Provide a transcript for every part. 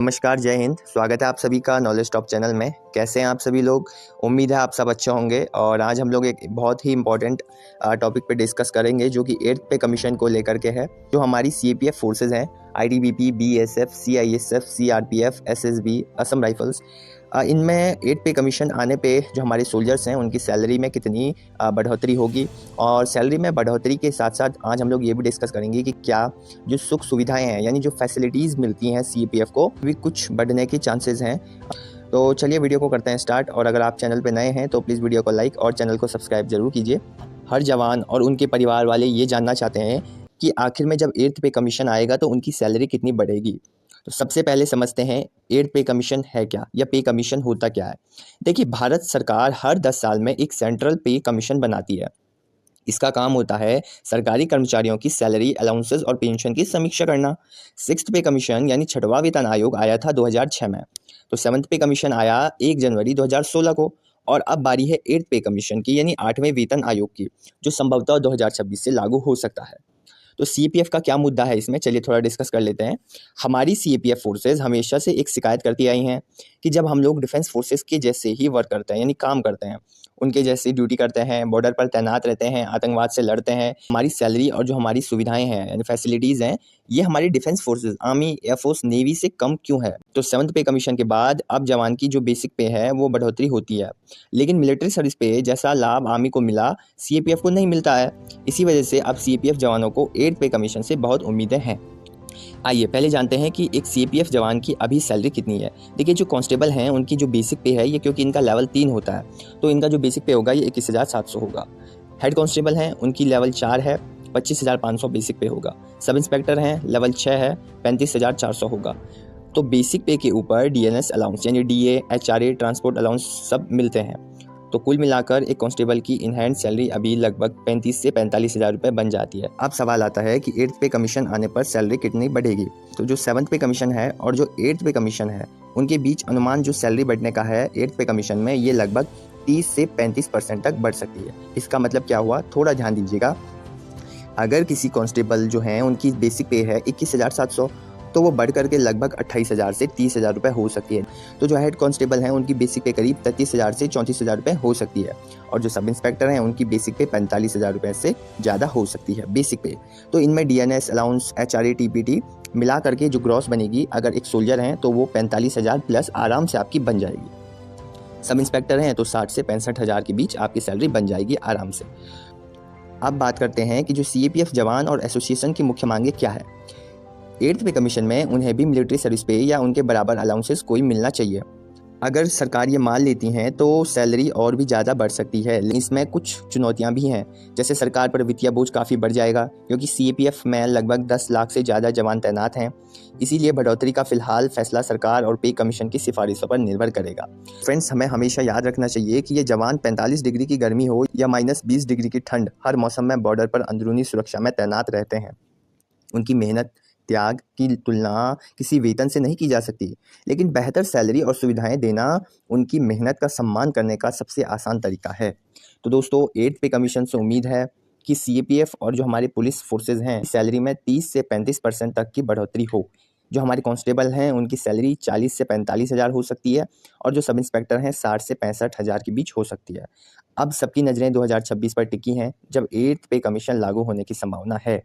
नमस्कार, जय हिंद। स्वागत है आप सभी का नॉलेज टॉप चैनल में। कैसे हैं आप सभी लोग? उम्मीद है आप सब अच्छे होंगे। और आज हम लोग एक बहुत ही इम्पोर्टेंट टॉपिक पे डिस्कस करेंगे जो कि 8th पे कमीशन को लेकर के है। जो हमारी सीएपीएफ फोर्सेस हैं, ITBP, BSF, CISF, CRPF, SSB, Assam rifles, इनमें 8th पे कमीशन आने पे जो हमारे सोल्जर्स हैं उनकी सैलरी में कितनी बढ़ोतरी होगी। और सैलरी में बढ़ोतरी के साथ साथ आज हम लोग ये भी डिस्कस करेंगे कि क्या जो सुख सुविधाएं हैं यानी जो फैसिलिटीज़ मिलती हैं सीपीएफ को भी कुछ बढ़ने के चांसेस हैं। तो चलिए वीडियो को करते हैं स्टार्ट। और अगर आप चैनल पे नए हैं तो प्लीज़ वीडियो को लाइक और चैनल को सब्सक्राइब जरूर कीजिए। हर जवान और उनके परिवार वाले ये जानना चाहते हैं कि आखिर में जब 8th पे कमीशन आएगा तो उनकी सैलरी कितनी बढ़ेगी। तो सबसे पहले समझते हैं 8th पे कमीशन है क्या या पे कमीशन होता क्या है। देखिए, भारत सरकार हर 10 साल में एक सेंट्रल पे कमीशन बनाती है। इसका काम होता है सरकारी कर्मचारियों की सैलरी, अलाउंसेस और पेंशन की समीक्षा करना। 6th पे कमीशन यानी छठवां वेतन आयोग आया था 2006 में। तो 7th पे कमीशन आया 1 जनवरी 2016 को। और अब बारी है 8th पे कमीशन की यानी 8वें वेतन आयोग की, जो संभवतः 2026 से लागू हो सकता है। तो सीपीएफ का क्या मुद्दा है इसमें, चलिए थोड़ा डिस्कस कर लेते हैं। हमारी सीपीएफ फोर्सेज हमेशा से एक शिकायत करती आई हैं कि जब हम लोग डिफेंस फोर्सेज के जैसे ही वर्क करते हैं यानी काम करते हैं, उनके जैसी ड्यूटी करते हैं, बॉर्डर पर तैनात रहते हैं, आतंकवाद से लड़ते हैं, हमारी सैलरी और जो हमारी सुविधाएं हैं यानी फैसिलिटीज़ हैं, ये हमारी defence forces, army, air force, navy से कम क्यों है। तो 7th पे कमीशन के बाद अब जवान की जो बेसिक पे है वो बढ़ोतरी होती है, लेकिन मिलिट्री सर्विस पे जैसा लाभ आर्मी को मिला सीएपीएफ को नहीं मिलता है। इसी वजह से अब सीपीएफ जवानों को 8th पे कमीशन से बहुत उम्मीदें हैं। आइए पहले जानते हैं कि एक सीपीएफ जवान की अभी सैलरी कितनी है। देखिए, जो कांस्टेबल हैं उनकी जो बेसिक पे है, ये क्योंकि इनका लेवल 3 होता है तो इनका जो बेसिक पे होगा ये 21,700 होगा। हेड कांस्टेबल हैं उनकी लेवल 4 है, 25,500 बेसिक पे होगा। सब इंस्पेक्टर हैं लेवल 6 है, 35,400 होगा। तो बेसिक पे के ऊपर डीएनएस अलाउंस यानी डीए, एचआरए, ट्रांसपोर्ट अलाउंस सब मिलते हैं। तो कुल मिलाकर एक कांस्टेबल की इन हैंड सैलरी अभी लगभग 35 से 45 हज़ार रुपये बन जाती है। अब सवाल आता है कि 8th पे कमीशन आने पर सैलरी कितनी बढ़ेगी। तो जो 7th पे कमीशन है और जो 8th पे कमीशन है उनके बीच अनुमान जो सैलरी बढ़ने का है 8th पे कमीशन में, ये लगभग 30 से 35% तक बढ़ सकती है। इसका मतलब क्या हुआ, थोड़ा ध्यान दीजिएगा। अगर किसी कांस्टेबल जो हैं उनकी बेसिक पे है 21,700, तो वो बढ़ करके लगभग 28,000 से 30,000 रुपये हो सकती है। तो जो हेड कांस्टेबल हैं उनकी बेसिक पे करीब 33,000 से 34,000 रुपये हो सकती है। और जो सब इंस्पेक्टर हैं उनकी बेसिक पे 45,000 रुपये से ज़्यादा हो सकती है बेसिक पे। तो इनमें डीएनएस अलाउंस, एचआरए, टीपीटी मिला करके जो ग्रॉस बनेगी, अगर एक सोल्जर हैं तो वो 45,000 प्लस आराम से आपकी बन जाएगी। सब इंस्पेक्टर हैं तो 60 से 65,000 के बीच आपकी सैलरी बन जाएगी आराम से। अब बात करते हैं कि जो सीएपीएफ जवान और एसोसिएशन की मुख्य मांगे क्या है। 8th पे कमीशन में उन्हें भी मिलिट्री सर्विस पे या उनके बराबर अलाउंसेस कोई मिलना चाहिए। अगर सरकार ये मान लेती हैं तो सैलरी और भी ज़्यादा बढ़ सकती है, लेकिन इसमें कुछ चुनौतियां भी हैं। जैसे सरकार पर वित्तीय बोझ काफ़ी बढ़ जाएगा क्योंकि सीएपीएफ में लगभग 10 लाख से ज़्यादा जवान तैनात हैं। इसीलिए बढ़ोतरी का फिलहाल फैसला सरकार और पे कमीशन की सिफारिशों पर निर्भर करेगा। फ्रेंड्स, हमें हमेशा याद रखना चाहिए कि ये जवान 45 डिग्री की गर्मी हो या -20 डिग्री की ठंड, हर मौसम में बॉर्डर पर अंदरूनी सुरक्षा में तैनात रहते हैं। उनकी मेहनत, त्याग की तुलना किसी वेतन से नहीं की जा सकती, लेकिन बेहतर सैलरी और सुविधाएं देना उनकी मेहनत का सम्मान करने का सबसे आसान तरीका है। तो दोस्तों, 8th पे कमीशन से उम्मीद है कि सीएपीएफ और जो हमारे पुलिस फोर्सेज हैं सैलरी में 30 से 35% तक की बढ़ोतरी हो। जो हमारे कांस्टेबल हैं उनकी सैलरी 40 से 45 हज़ार हो सकती है और जो सब इंस्पेक्टर हैं 60 से 65 हज़ार के बीच हो सकती है। अब सबकी नज़रें 2026 पर टिकी हैं जब 8th पे कमीशन लागू होने की संभावना है।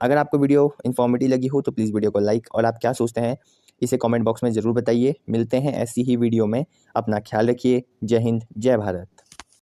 अगर आपको वीडियो इन्फॉर्मेटिव लगी हो तो प्लीज़ वीडियो को लाइक, और आप क्या सोचते हैं इसे कमेंट बॉक्स में ज़रूर बताइए। मिलते हैं ऐसी ही वीडियो में। अपना ख्याल रखिए। जय हिंद, जय भारत।